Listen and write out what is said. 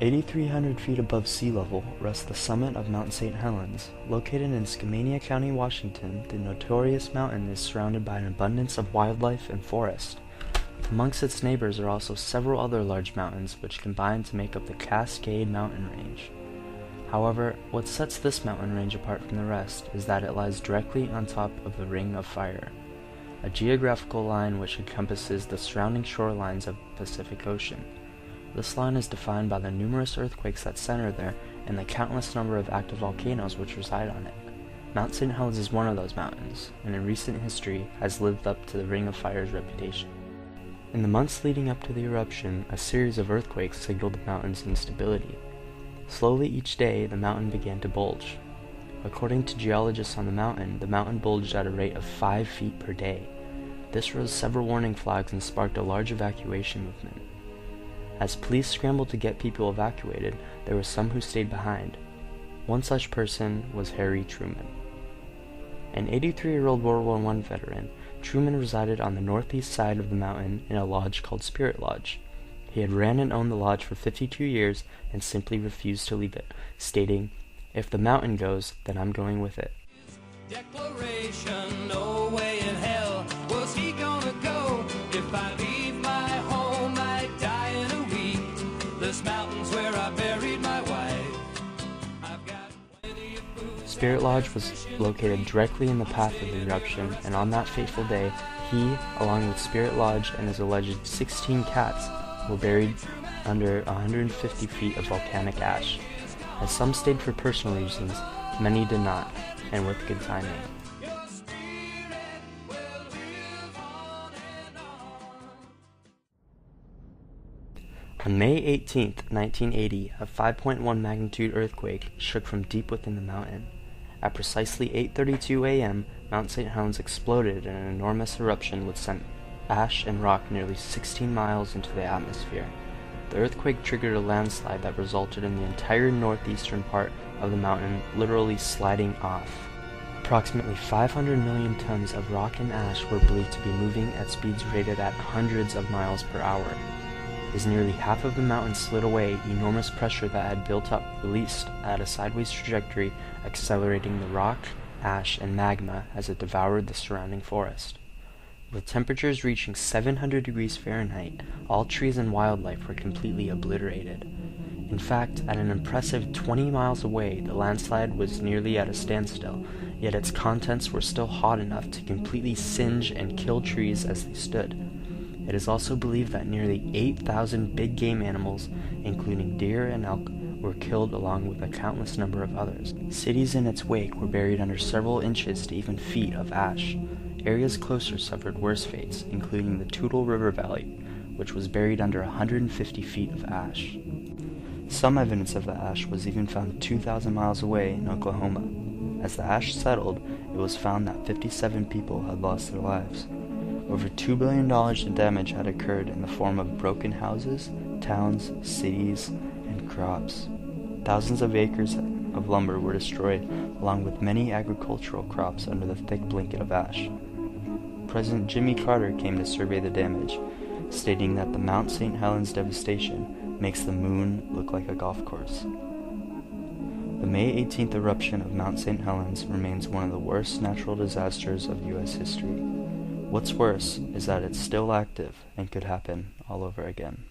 8,300 feet above sea level rests the summit of Mount St. Helens. Located in Skamania County, Washington, the notorious mountain is surrounded by an abundance of wildlife and forest. Amongst its neighbors are also several other large mountains which combine to make up the Cascade Mountain Range. However, what sets this mountain range apart from the rest is that it lies directly on top of the Ring of Fire, a geographical line which encompasses the surrounding shorelines of the Pacific Ocean. This line is defined by the numerous earthquakes that center there and the countless number of active volcanoes which reside on it. Mount St. Helens is one of those mountains, and in recent history has lived up to the Ring of Fire's reputation. In the months leading up to the eruption, a series of earthquakes signaled the mountain's instability. Slowly each day, the mountain began to bulge. According to geologists on the mountain bulged at a rate of 5 feet per day. This raised several warning flags and sparked a large evacuation movement. As police scrambled to get people evacuated, there were some who stayed behind. One such person was Harry Truman. An 83-year-old World War I veteran, Truman resided on the northeast side of the mountain in a lodge called Spirit Lodge. He had ran and owned the lodge for 52 years and simply refused to leave it, stating, "If the mountain goes, then I'm going with it." Declaration, no way in hell was he gonna go. If I leave my home, I die in a week. This mountain's where I buried my wife. I've got plenty of food. Spirit Lodge was located directly in the path of the eruption, and on that fateful day, he, along with Spirit Lodge and his alleged 16 cats, were buried under 150 feet of volcanic ash. As some stayed for personal reasons, many did not, and with good timing. On May 18, 1980, a 5.1 magnitude earthquake shook from deep within the mountain. At precisely 8:32 a.m., Mount St. Helens exploded in an enormous eruption which sent ash and rock nearly 16 miles into the atmosphere. The earthquake triggered a landslide that resulted in the entire northeastern part of the mountain literally sliding off. Approximately 500 million tons of rock and ash were believed to be moving at speeds rated at hundreds of miles per hour. As nearly half of the mountain slid away, enormous pressure that had built up released at a sideways trajectory, accelerating the rock, ash, and magma as it devoured the surrounding forest. With temperatures reaching 700 degrees Fahrenheit, all trees and wildlife were completely obliterated. In fact, at an impressive 20 miles away, the landslide was nearly at a standstill, yet its contents were still hot enough to completely singe and kill trees as they stood. It is also believed that nearly 8,000 big game animals, including deer and elk, were killed along with a countless number of others. Cities in its wake were buried under several inches to even feet of ash. Areas closer suffered worse fates, including the Toutle River Valley, which was buried under 150 feet of ash. Some evidence of the ash was even found 2,000 miles away in Oklahoma. As the ash settled, it was found that 57 people had lost their lives. Over $2 billion in damage had occurred in the form of broken houses, towns, cities, and crops. Thousands of acres of lumber were destroyed, along with many agricultural crops under the thick blanket of ash. President Jimmy Carter came to survey the damage, stating that the Mount St. Helens devastation makes the moon look like a golf course. The May 18th eruption of Mount St. Helens remains one of the worst natural disasters of U.S. history. What's worse is that it's still active and could happen all over again.